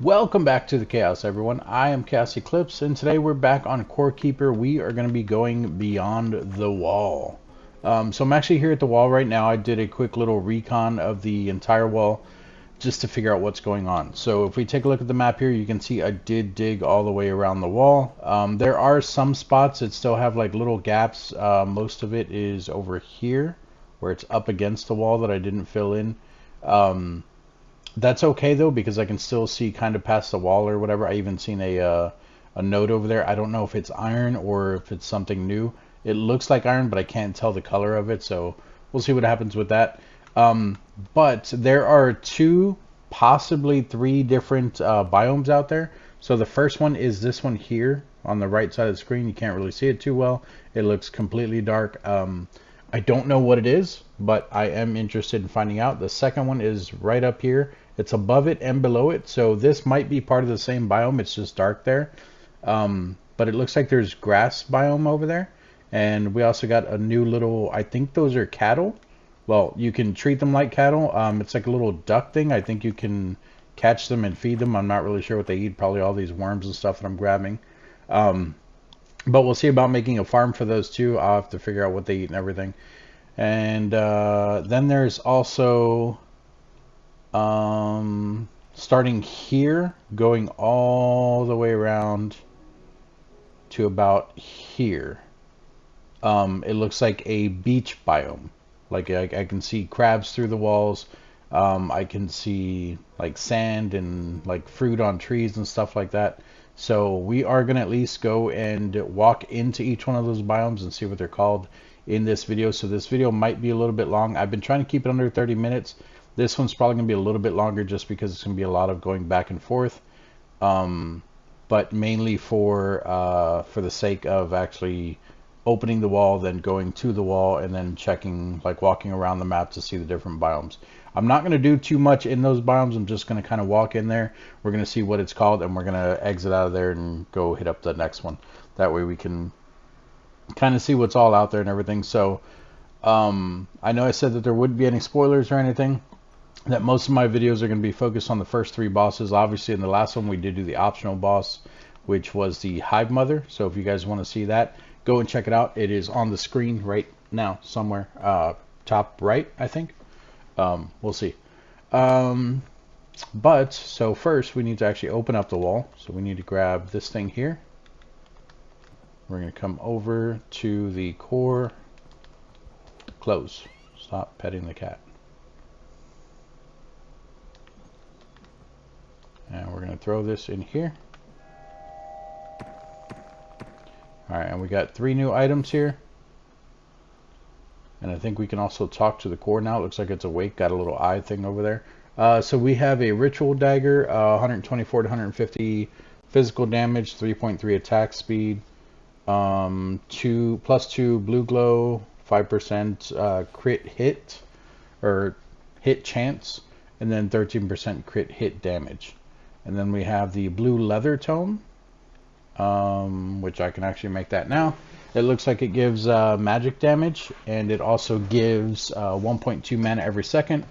Welcome back to the Chaos, everyone. I am ChaosEclipse, and today we're back on Core Keeper. We are going to be going beyond the wall. So I'm actually here at the wall right now. I did a quick little recon of the entire wall just to figure out what's going on. So if we take a look at the map here, you can see I did dig all the way around the wall. There are some spots that still have like little gaps. Most of it is over here where it's up against the wall that I didn't fill in. That's okay though, because I can still see kind of past the wall or whatever. I even seen a node over there. I don't know if it's iron or if it's something new. It looks like iron, but I can't tell the color of it, so we'll see what happens with that. But there are two, possibly three different biomes out there. So the first one is this one here on the right side of the screen. You can't really see it too well. It looks completely dark. I don't know what it is, but I am interested in finding out. The second one is right up here. It's above it and below it, so this might be part of the same biome. It's just dark there. But it looks like there's grass biome over there. And we also got a new little, I think those are cattle. Well, you can treat them like cattle. It's like a little duck thing. I think you can catch them and feed them. I'm not really sure what they eat. Probably all these worms and stuff that I'm grabbing. But we'll see about making a farm for those two. I'll have to figure out what they eat and everything. And then there's also starting here, going all the way around to about here. It looks like a beach biome. Like I can see crabs through the walls. I can see like sand and like fruit on trees and stuff like that. So we are going to at least go and walk into each one of those biomes and see what they're called in this video. So this video might be a little bit long. I've been trying to keep it under 30 minutes. This one's probably going to be a little bit longer just because it's going to be a lot of going back and forth. But mainly for the sake of actually opening the wall, then going to the wall, and then checking, like walking around the map to see the different biomes. I'm not going to do too much in those biomes. I'm just going to kind of walk in there. We're going to see what it's called, and we're going to exit out of there and go hit up the next one. That way we can kind of see what's all out there and everything. So I know I said that there wouldn't be any spoilers or anything, that most of my videos are going to be focused on the first three bosses. Obviously in the last one we did do the optional boss, which was the Hive Mother. So if you guys want to see that, go and check it out. It is on the screen right now somewhere, top right, I think. We'll see. But so first we need to actually open up the wall. So we need to grab this thing here. We're going to come over to the core. Close. Stop petting the cat. And we're going to throw this in here. Alright, and we got 3 new items here. And I think we can also talk to the core now. It looks like it's awake. Got a little eye thing over there. So we have a ritual dagger, 124 to 150 physical damage, 3.3 attack speed, +2 blue glow, 5% crit hit or hit chance, and then 13% crit hit damage. And then we have the blue leather tome, which I can actually make that now. It looks like it gives magic damage, and it also gives 1.2 mana every second.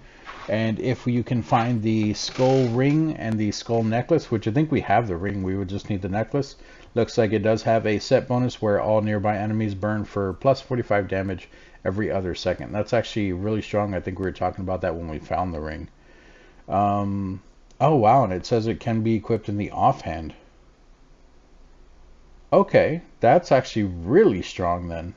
And if you can find the skull ring and the skull necklace, which I think we have the ring, we would just need the necklace. Looks like it does have a set bonus where all nearby enemies burn for +45 damage every other second. That's actually really strong. I think we were talking about that when we found the ring. Oh wow, and it says it can be equipped in the offhand. Okay, that's actually really strong then.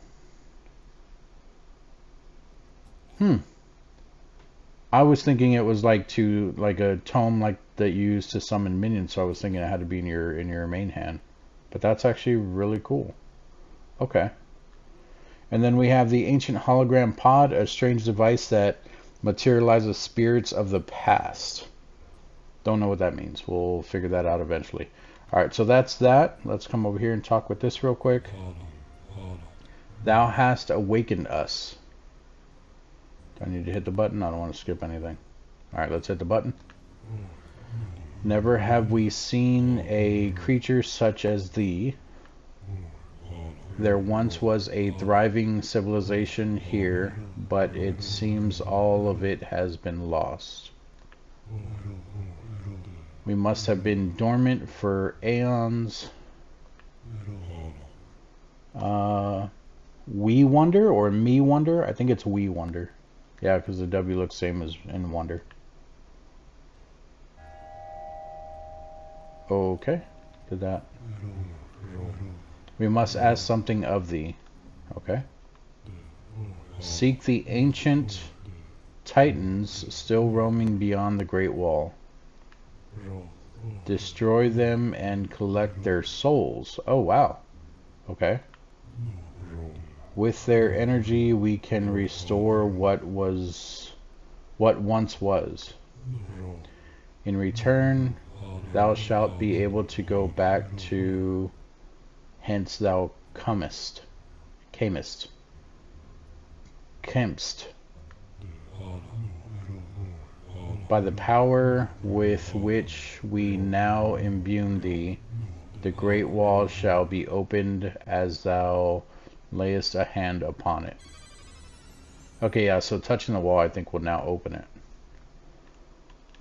I was thinking it was like a tome like that you use to summon minions, so I was thinking it had to be in your main hand. But that's actually really cool. Okay. And then we have the Ancient Hologram Pod, a strange device that materializes spirits of the past. Don't know what that means. We'll figure that out eventually. Alright, so that's that. Let's come over here and talk with this real quick. Thou hast awakened us. Do I need to hit the button? I don't want to skip anything. Alright, let's hit the button. Never have we seen a creature such as thee. There once was a thriving civilization here, but it seems all of it has been lost. We must have been dormant for aeons. We wonder or me wonder? I think it's we wonder. Yeah, because the W looks same as in wonder. Okay, did that. We must ask something of thee. Okay. Seek the ancient Titans still roaming beyond the Great Wall. Destroy them and collect their souls. Oh, wow. Okay. With their energy, we can restore what once was. In return, thou shalt be able to go back to hence thou camest. By the power with which we now imbue thee, the great wall shall be opened as thou layest a hand upon it. Okay, yeah, so touching the wall I think will now open it.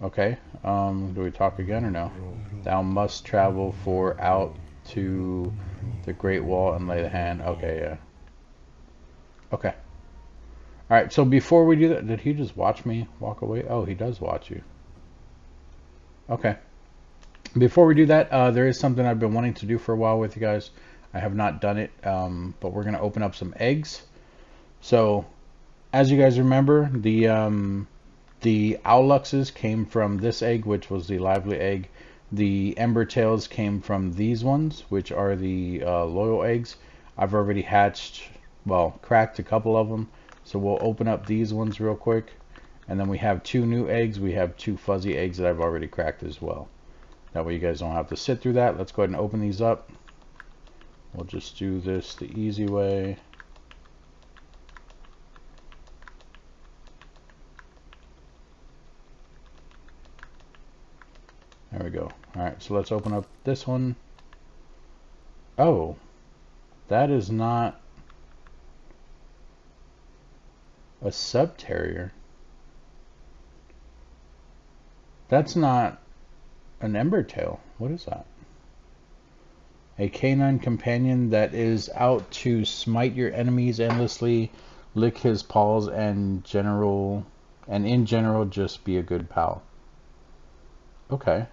Okay, do we talk again or no? Thou must travel out to the great wall and lay the hand. Okay, yeah. Okay. Alright, so before we do that, did he just watch me walk away? Oh, he does watch you. Okay. Before we do that, there is something I've been wanting to do for a while with you guys. I have not done it, but we're going to open up some eggs. So, as you guys remember, the Owluxes came from this egg, which was the lively egg. The Ember Tails came from these ones, which are the loyal eggs. I've already cracked a couple of them. So we'll open up these ones real quick. And then we have 2 new eggs. We have 2 fuzzy eggs that I've already cracked as well. That way you guys don't have to sit through that. Let's go ahead and open these up. We'll just do this the easy way. There we go. Alright, so let's open up this one. Oh, that is not a subterrier. That's not an Embertail. What is that? A canine companion that is out to smite your enemies endlessly, lick his paws, and in general just be a good pal. Okay.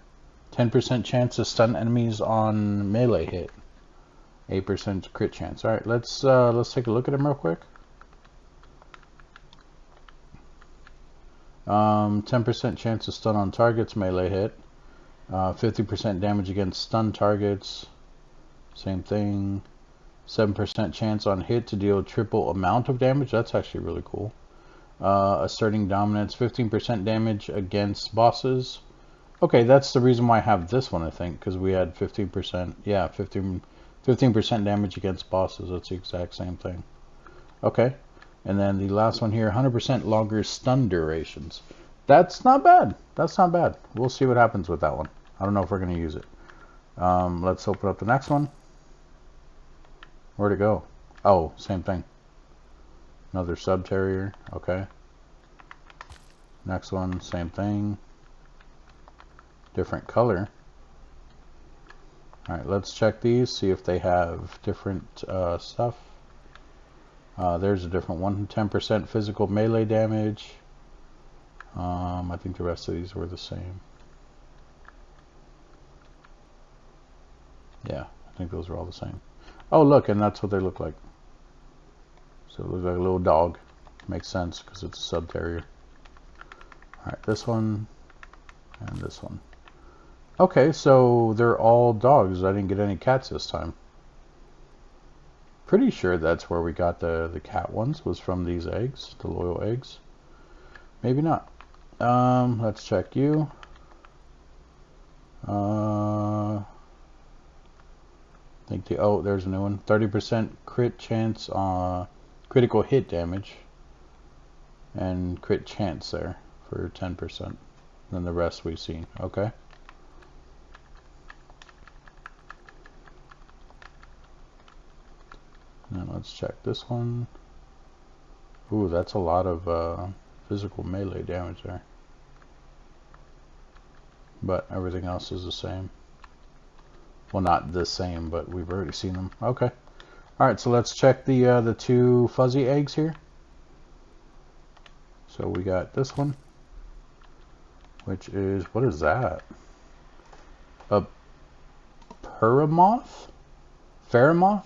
10% chance to stun enemies on melee hit. 8% crit chance. Alright, let's take a look at him real quick. 10% chance to stun on targets, melee hit. 50% damage against stun targets. Same thing. 7% chance on hit to deal triple amount of damage. That's actually really cool. Asserting dominance. 15% damage against bosses. Okay, that's the reason why I have this one, I think, because we had 15%. Yeah, 15% damage against bosses. That's the exact same thing. Okay. And then the last one here, 100% longer stun durations. That's not bad. That's not bad. We'll see what happens with that one. I don't know if we're going to use it. Let's open up the next one. Where'd it go? Oh, same thing. Another subterrier. Okay. Next one, same thing. Different color. Alright, let's check these, see if they have different stuff. There's a different one. 10% physical melee damage. I think the rest of these were the same. Yeah, I think those are all the same. Oh, look, and that's what they look like. So it looks like a little dog. Makes sense because it's a sub-terrier. Alright, this one and this one. Okay, so they're all dogs. I didn't get any cats this time. Pretty sure that's where we got the cat ones, was from these eggs, the loyal eggs. Maybe not. Let's check you. I think there's a new one. 30% crit chance on critical hit damage. And crit chance there for 10%. Then the rest we've seen. Okay. Now let's check this one. Ooh, that's a lot of physical melee damage there. but everything else is the same. Well, not the same, but we've already seen them. Okay. All right, so let's check the two fuzzy eggs here. So we got this one, which is, what is that? A Peramoth? Ferromoth?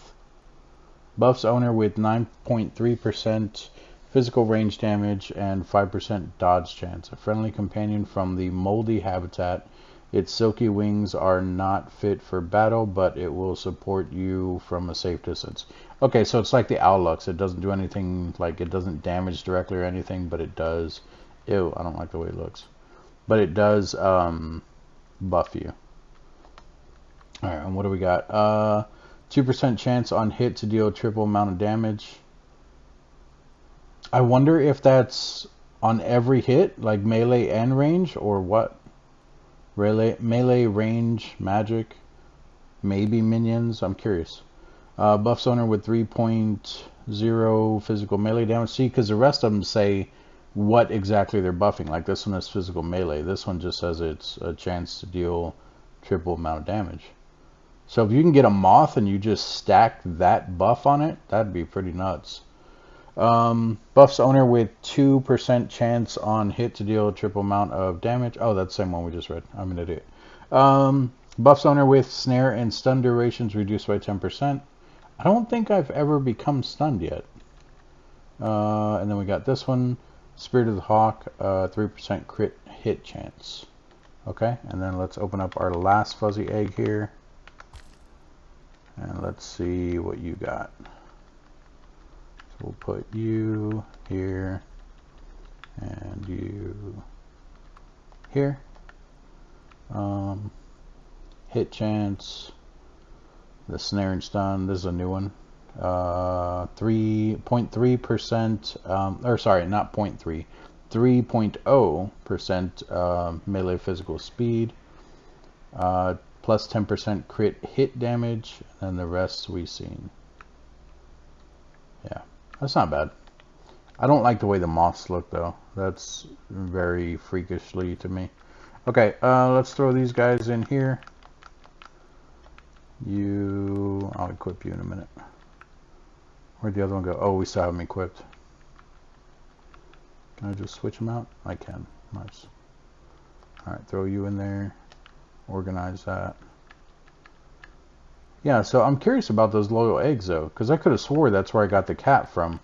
Buffs owner with 9.3% physical range damage and 5% dodge chance. A friendly companion from the moldy habitat. Its silky wings are not fit for battle, but it will support you from a safe distance. Okay, so it's like the Owlux. It doesn't do anything, like it doesn't damage directly or anything, but it does. Ew, I don't like the way it looks. But it does buff you. Alright, and what do we got? 2% chance on hit to deal triple amount of damage. I wonder if that's on every hit, like melee and range, or what? Melee, range, magic, maybe minions. I'm curious. Buffs owner with 3.0 physical melee damage. See, because the rest of them say what exactly they're buffing. Like this one is physical melee. This one just says it's a chance to deal triple amount of damage. So if you can get a moth and you just stack that buff on it, that'd be pretty nuts. Buffs owner with 2% chance on hit to deal a triple amount of damage. Oh, that's the same one we just read. I'm an idiot. Buffs owner with snare and stun durations reduced by 10%. I don't think I've ever become stunned yet. And then we got this one. Spirit of the Hawk, 3% crit hit chance. Okay, and then let's open up our last fuzzy egg here. And let's see what you got. So we'll put you here and you here. Hit chance, the snare and stun, this is a new one. 3.3%, or sorry, not 0.3, 3.0% melee physical speed. Plus 10% crit hit damage, and the rest we've seen. Yeah, that's not bad. I don't like the way the moths look, though. That's very freakishly to me. Okay, let's throw these guys in here. I'll equip you in a minute. Where'd the other one go? Oh, we still have them equipped. Can I just switch them out? I can. Nice. Alright, throw you in there. Organize that. Yeah, so I'm curious about those loyal eggs, though, because I could have swore that's where I got the cat from.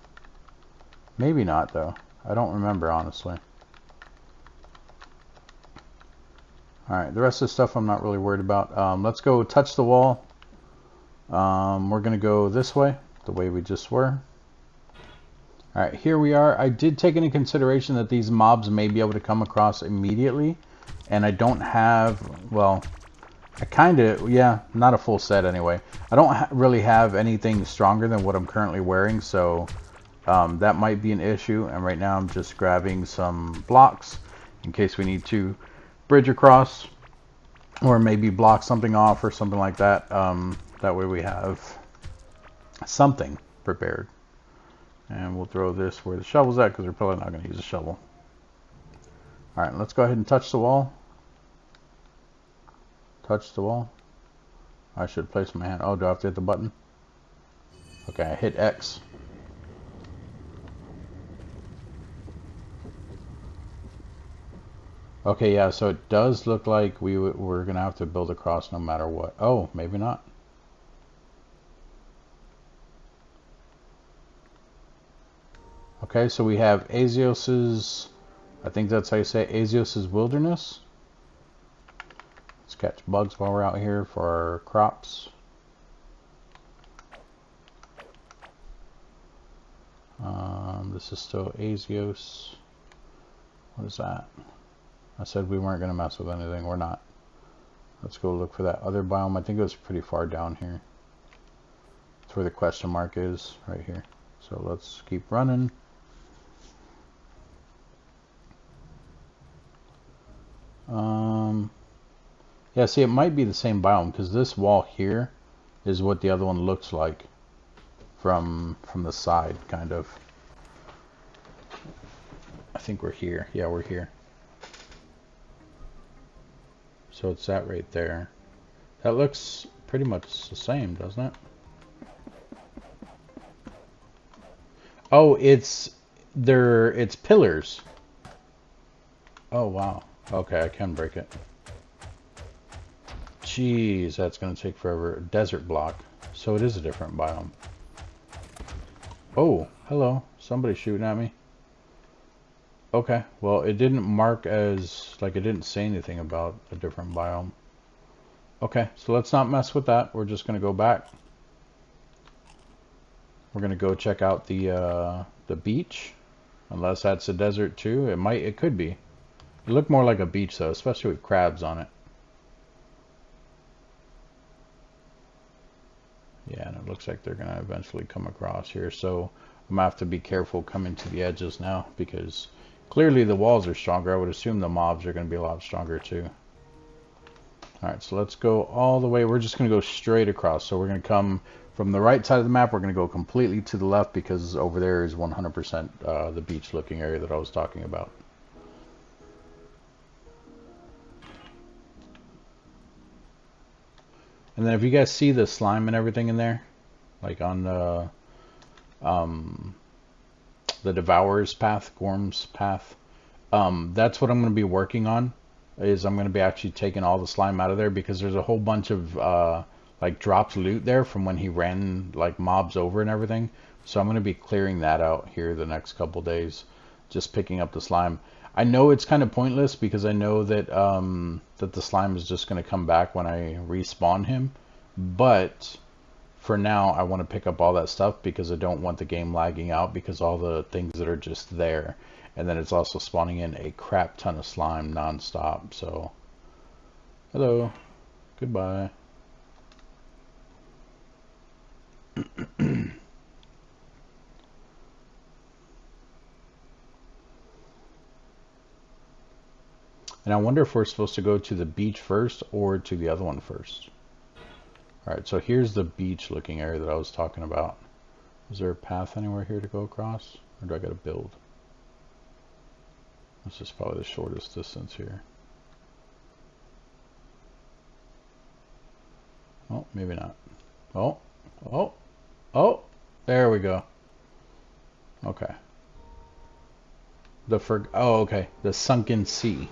Maybe not, though. I don't remember, honestly. Alright, the rest of the stuff I'm not really worried about. Let's go touch the wall. We're going to go this way, the way we just were. Alright, here we are. I did take into consideration that these mobs may be able to come across immediately. And I don't have, well, I kind of, yeah, not a full set anyway. I don't really have anything stronger than what I'm currently wearing, so that might be an issue. And right now I'm just grabbing some blocks in case we need to bridge across or maybe block something off or something like that. That way we have something prepared. And we'll throw this where the shovel's at because we're probably not going to use a shovel. Alright, let's go ahead and touch the wall. Touch the wall. I should place my hand. Oh, do I have to hit the button? Okay, I hit X. Okay, yeah, so it does look like we're going to have to build across no matter what. Oh, maybe not. Okay, so we have Azios's, I think that's how you say it, Azios's Wilderness. Let's catch bugs while we're out here for our crops. This is still Azios. What is that? I said we weren't going to mess with anything. We're not. Let's go look for that other biome. I think it was pretty far down here. That's where the question mark is, right here. So let's keep running. Yeah, see, it might be the same biome because this wall here is what the other one looks like from the side, kind of. I think we're here. Yeah, we're here. So it's that right there. That looks pretty much the same, doesn't it? Oh, it's pillars. Oh wow. Okay, I can break it. Jeez, that's gonna take forever. Desert block. So it is a different biome. Oh, hello. Somebody shooting at me. Okay, well it didn't mark as, like, it didn't say anything about a different biome. Okay, so let's not mess with that. We're just gonna go back. We're gonna go check out the beach. Unless that's a desert too. It could be. It looked more like a beach though, especially with crabs on it. Yeah, and it looks like they're gonna eventually come across here. So I'm gonna have to be careful coming to the edges now because clearly the walls are stronger. I would assume the mobs are gonna be a lot stronger too. Alright, so let's go all the way. We're just gonna go straight across. So we're gonna come from the right side of the map. We're gonna go completely to the left because over there is 100% the beach looking area that I was talking about. And then if you guys see the slime and everything in there, like on the Devourer's path, Gorm's path, that's what I'm going to be working on. Is I'm going to be actually taking all the slime out of there because there's a whole bunch of like dropped loot there from when he ran like mobs over and everything. So I'm going to be clearing that out here the next couple days, just picking up the slime. I know it's kind of pointless because I know that that the slime is just going to come back when I respawn him, but for now I want to pick up all that stuff because I don't want the game lagging out because all the things that are just there, and then it's also spawning in a crap ton of slime non-stop. So hello, goodbye. And I wonder if we're supposed to go to the beach first or to the other one first. Alright, so here's the beach looking area that I was talking about. Is there a path anywhere here to go across? Or do I gotta build? This is probably the shortest distance here. Oh, maybe not. Oh, oh, oh, there we go. Okay. Oh, okay. The sunken sea.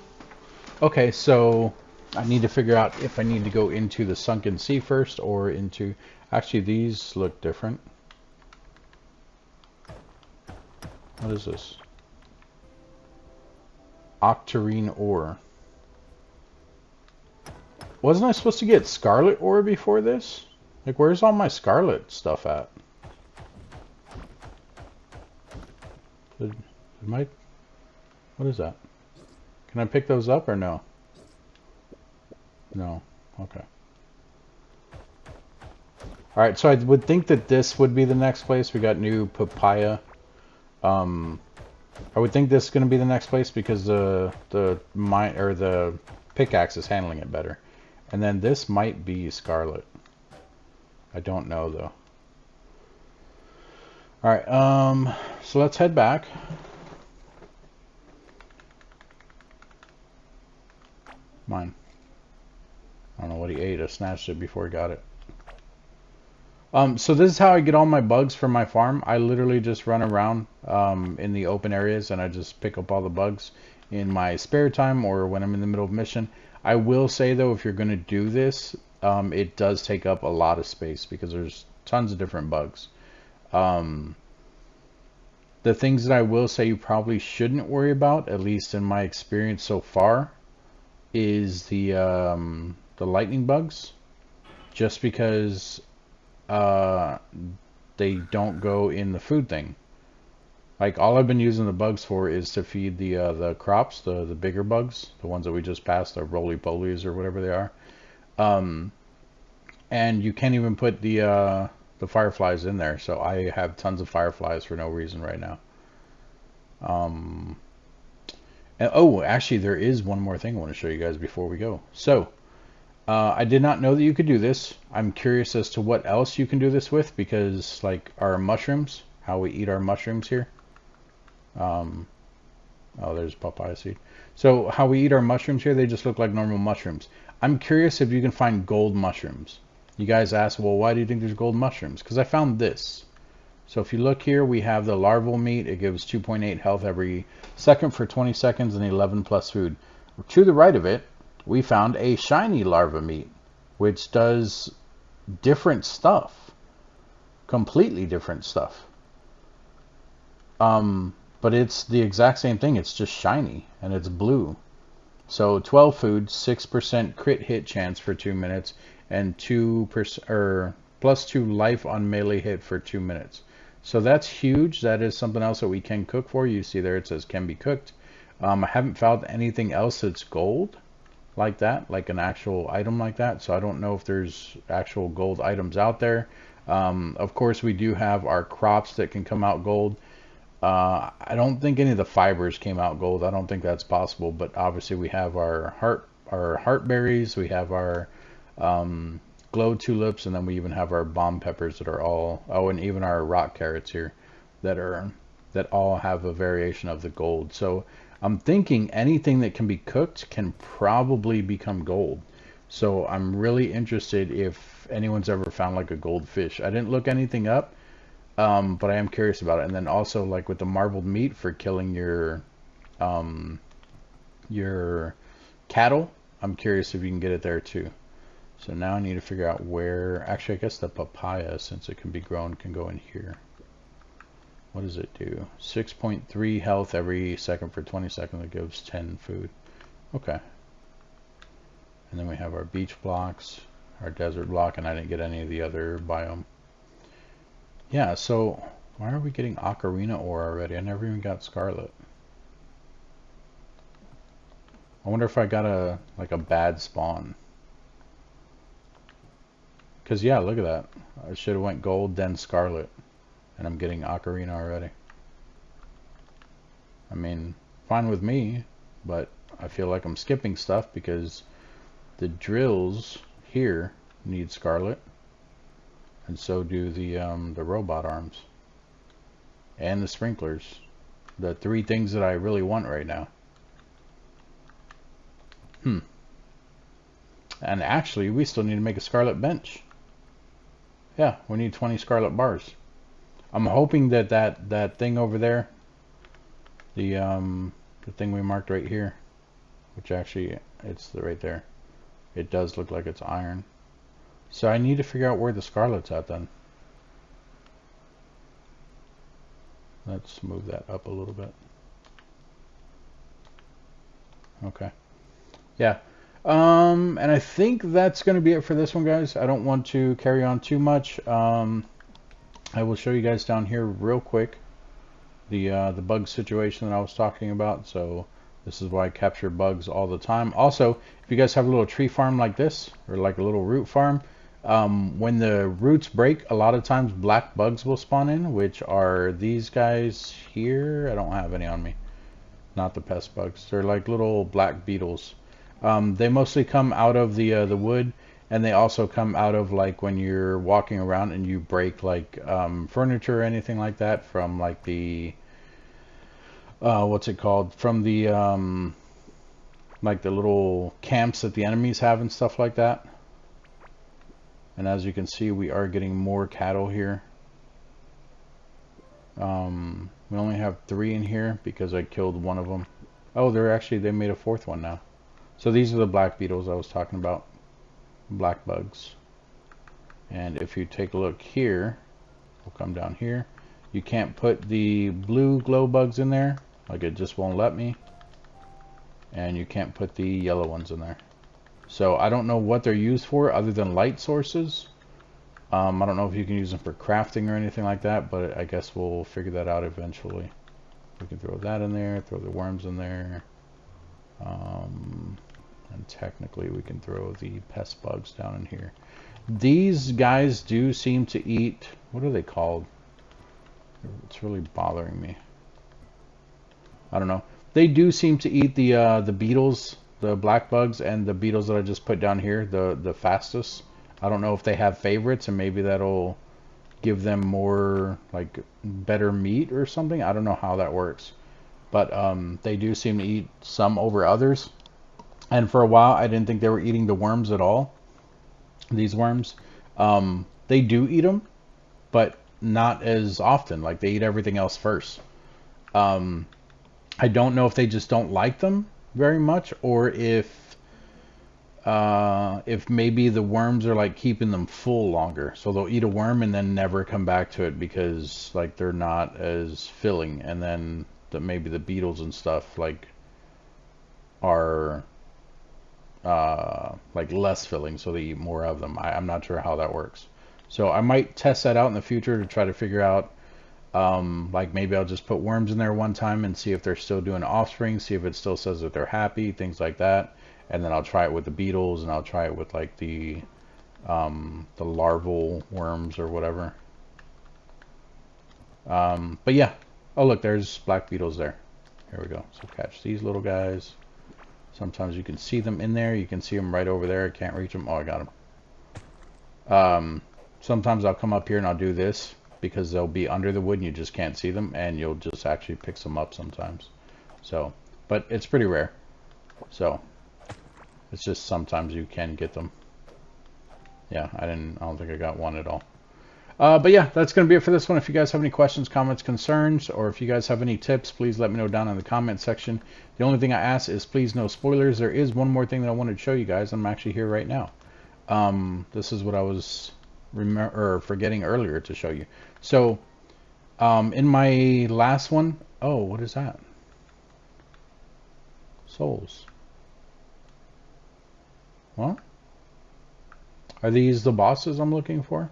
Okay, so I need to figure out if I need to go into the sunken sea first or into... Actually, these look different. What is this? Octarine ore. Wasn't I supposed to get scarlet ore before this? Like, where's all my scarlet stuff at? What is that? Can I pick those up or no? No. Okay. Alright, so I would think that this would be the next place. We got new papaya. I would think this is going to be the next place because the pickaxe is handling it better. And then this might be scarlet. I don't know though. Alright, so let's head back. Mine. I don't know what he ate. I snatched it before he got it. So this is how I get all my bugs from my farm. I literally just run around in the open areas and I just pick up all the bugs in my spare time or when I'm in the middle of mission. I will say though, if you're going to do this, it does take up a lot of space because there's tons of different bugs. The things that I will say you probably shouldn't worry about, at least in my experience so far, is the lightning bugs, just because they don't go in the food thing. Like, all I've been using the bugs for is to feed the crops, the bigger bugs, the ones that we just passed, the roly-polies or whatever they are. And you can't even put the fireflies in there, so I have tons of fireflies for no reason right now. And, oh, actually, there is one more thing I want to show you guys before we go. So, I did not know that you could do this. I'm curious as to what else you can do this with, because, like, our mushrooms, how we eat our mushrooms here. Oh, there's papaya seed. So how we eat our mushrooms here, they just look like normal mushrooms. I'm curious if you can find gold mushrooms. You guys ask, well, why do you think there's gold mushrooms? Because I found this. So if you look here, we have the larval meat. It gives 2.8 health every second for 20 seconds and 11 plus food. To the right of it, we found a shiny larva meat, which does different stuff. Completely different stuff. But it's the exact same thing. It's just shiny and it's blue. So 12 food, 6% crit hit chance for 2 minutes, and 2% or plus 2 life on melee hit for 2 minutes. So that's huge. That is something else that we can cook for. You see there it says can be cooked. I haven't found anything else that's gold like that, like an actual item like that. So I don't know if there's actual gold items out there. Of course, we do have our crops that can come out gold. I don't think any of the fibers came out gold. I don't think that's possible. But obviously, we have our heart berries. We have our glow tulips, and then we even have our bomb peppers that are all, oh, and even our rock carrots here that all have a variation of the gold. So I'm thinking anything that can be cooked can probably become gold. So I'm really interested if anyone's ever found like a goldfish. I didn't look anything up, but I am curious about it. And then also like with the marbled meat for killing your cattle, I'm curious if you can get it there too. So now I need to figure out where, actually I guess the papaya, since it can be grown, can go in here. What does it do? 6.3 health every second for 20 seconds. It gives 10 food. Okay. And then we have our beach blocks, our desert block, and I didn't get any of the other biome. Yeah, so why are we getting ocarina ore already? I never even got scarlet. I wonder if I got a bad spawn. Because yeah, look at that. I should have went gold, then scarlet. And I'm getting ocarina already. I mean, fine with me, but I feel like I'm skipping stuff because the drills here need scarlet. And so do the robot arms. And the sprinklers. The 3 things that I really want right now. And actually, we still need to make a scarlet bench. Yeah, we need 20 scarlet bars. I'm hoping that that thing over there, the thing we marked right here, which actually it's right there. It does look like it's iron. So I need to figure out where the scarlet's at then. Let's move that up a little bit. Okay. Yeah. And I think that's going to be it for this one, guys. I don't want to carry on too much. I will show you guys down here real quick the bug situation that I was talking about. So this is why I capture bugs all the time. Also, if you guys have a little tree farm like this, or like a little root farm, when the roots break, a lot of times black bugs will spawn in, which are these guys here. I don't have any on me. Not the pest bugs. They're like little black beetles. They mostly come out of the wood, and they also come out of like when you're walking around and you break like furniture or anything like that from like the what's it called, from the like the little camps that the enemies have and stuff like that. And as you can see, we are getting more cattle here. We only have 3 in here because I killed one of them. Oh, they made a 4th one now. So these are the black beetles I was talking about. Black bugs. And if you take a look here, we'll come down here. You can't put the blue glow bugs in there. Like it just won't let me. And you can't put the yellow ones in there. So I don't know what they're used for other than light sources. I don't know if you can use them for crafting or anything like that, but I guess we'll figure that out eventually. We can throw that in there, throw the worms in there. And technically we can throw the pest bugs down in here. These guys do seem to eat, what are they called? It's really bothering me. I don't know. They do seem to eat the beetles, the black bugs, and the beetles that I just put down here, the fastest. I don't know if they have favorites, and maybe that'll give them more, like, better meat or something. I don't know how that works. but they do seem to eat some over others. And for a while, I didn't think they were eating the worms at all. These worms, they do eat them, but not as often. Like they eat everything else first. Um, I don't know if they just don't like them very much, or if maybe the worms are like keeping them full longer. So they'll eat a worm and then never come back to it because like they're not as filling. And then maybe the beetles and stuff like are like less filling, so they eat more of them. I'm not sure how that works. So I might test that out in the future to try to figure out, like maybe I'll just put worms in there one time and see if they're still doing offspring, see if it still says that they're happy, things like that. And then I'll try it with the beetles, and I'll try it with like the larval worms or whatever. But yeah. Oh look, there's black beetles there. Here we go. So catch these little guys. Sometimes you can see them in there. You can see them right over there. I can't reach them. Oh, I got them. Sometimes I'll come up here and I'll do this because they'll be under the wood and you just can't see them, and you'll just actually pick some up sometimes. So, but it's pretty rare. So, it's just sometimes you can get them. Yeah, I don't think I got one at all. But yeah, that's going to be it for this one. If you guys have any questions, comments, concerns, or if you guys have any tips, please let me know down in the comment section. The only thing I ask is please no spoilers. There is one more thing that I wanted to show you guys. I'm actually here right now. This is what I was forgetting earlier to show you. So in my last one, oh, what is that? Souls. Well, are these the bosses I'm looking for?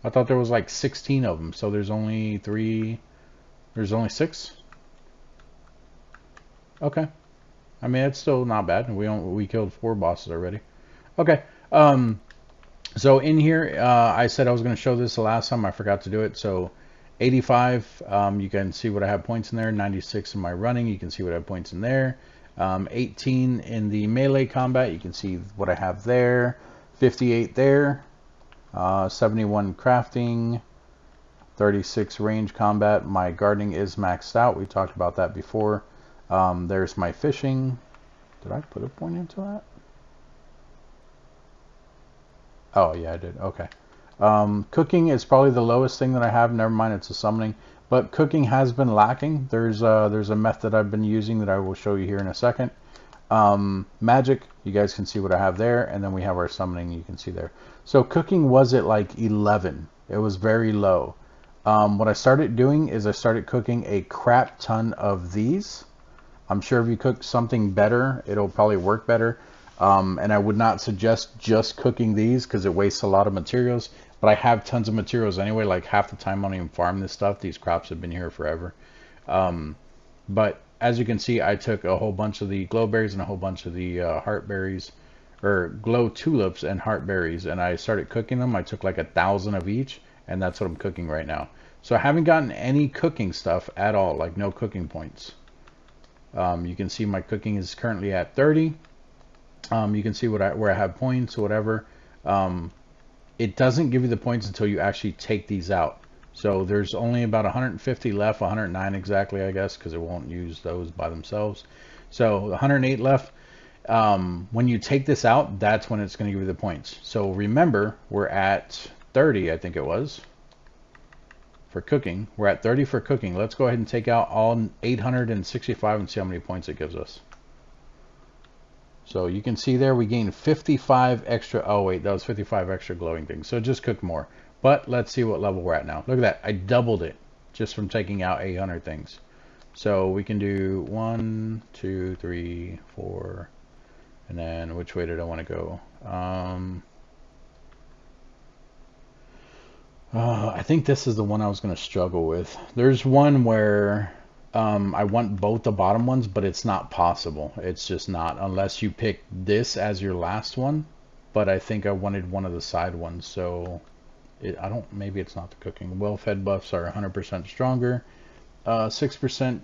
I thought there was like 16 of them, so there's only 3. There's only 6. Okay, I mean it's still not bad. We killed 4 bosses already. Okay, so in here, I said I was going to show this the last time. I forgot to do it. So 85, you can see what I have points in there. 96 in my running, you can see what I have points in there. 18 in the melee combat, you can see what I have there. 58 there. 71 crafting, 36 range combat. My gardening is maxed out. We talked about that before. There's my fishing. Did I put a point into that? Oh yeah, I did. Okay. Cooking is probably the lowest thing that I have. Never mind, it's a summoning. But cooking has been lacking. There's a method I've been using that I will show you here in a second. Magic, you guys can see what I have there, and then we have our summoning, you can see there. So cooking was at like 11. It was very low. What I started doing is I started cooking a crap ton of these. I'm sure if you cook something better, it'll probably work better. And I would not suggest just cooking these because it wastes a lot of materials. But I have tons of materials anyway. Like half the time I don't even farm this stuff. These crops have been here forever. But as you can see, I took a whole bunch of the glowberries and a whole bunch of the heartberries, or glow tulips and heartberries, and I started cooking them. I took like 1,000 of each, and that's what I'm cooking right now. So I haven't gotten any cooking stuff at all, like no cooking points. You can see my cooking is currently at 30. You can see where I have points or whatever. It doesn't give you the points until you actually take these out. So there's only about 150 left, 109 exactly, I guess, because it won't use those by themselves. So 108 left. When you take this out, that's when it's going to give you the points. So remember, we're at 30, I think it was, for cooking. We're at 30 for cooking. Let's go ahead and take out all 865 and see how many points it gives us. So you can see there we gained 55 extra. Oh wait, that was 55 extra glowing things. So just cook more. But let's see what level we're at now. Look at that. I doubled it just from taking out 800 things. So we can do 1, 2, 3, 4. And then which way did I want to go? I think this is the one I was going to struggle with. There's one where I want both the bottom ones, but it's not possible. It's just not, unless you pick this as your last one. But I think I wanted one of the side ones, so maybe it's not the cooking. Well-fed buffs are 100% stronger. 6%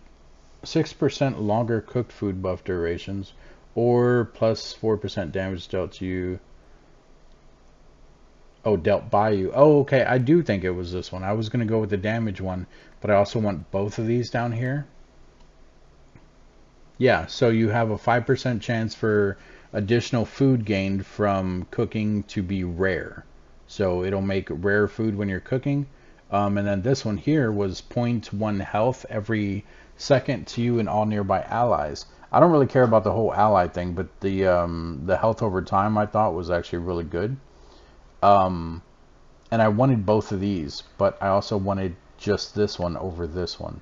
longer cooked food buff durations, or plus 4% damage dealt to you. Oh, dealt by you. Oh, okay. I do think it was this one. I was going to go with the damage one, but I also want both of these down here. Yeah, so you have a 5% chance for additional food gained from cooking to be rare. So it'll make rare food when you're cooking. And then this one here was zero point 0.1 health every second to you and all nearby allies. I don't really care about the whole ally thing, but the health over time I thought was actually really good. Um, and I wanted both of these, but I also wanted just this one over this one.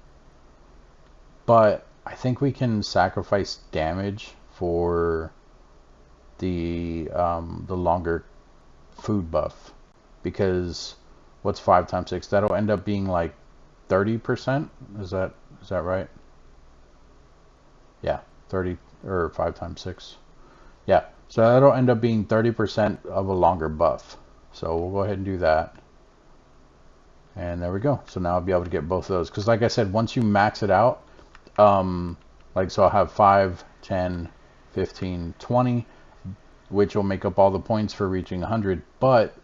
But I think we can sacrifice damage for the longer food buff, because what's 5 times 6? That'll end up being like 30%. Is that right? Yeah, 30 or 5 times 6. Yeah, so that'll end up being 30% of a longer buff. So we'll go ahead and do that. And there we go. So now I'll be able to get both of those. Because like I said, once you max it out, like so I'll have 5, 10, 15, 20, which will make up all the points for reaching 100. But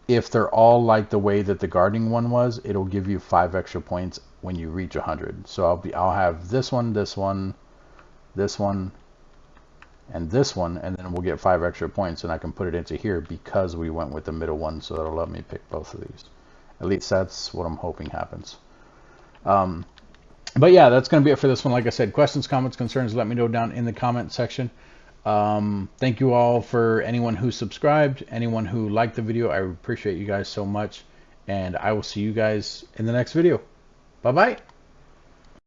if they're all like the way that the gardening one was, it'll give you 5 extra points when you reach 100. So I'll have this one, this one, this one, and this one, and then we'll get 5 extra points, and I can put it into here because we went with the middle one, so that'll let me pick both of these. At least that's what I'm hoping happens. But yeah, that's going to be it for this one. Like I said, questions, comments, concerns, let me know down in the comment section. Thank you all for anyone who subscribed, anyone who liked the video. I appreciate you guys so much, and I will see you guys in the next video. Bye-bye.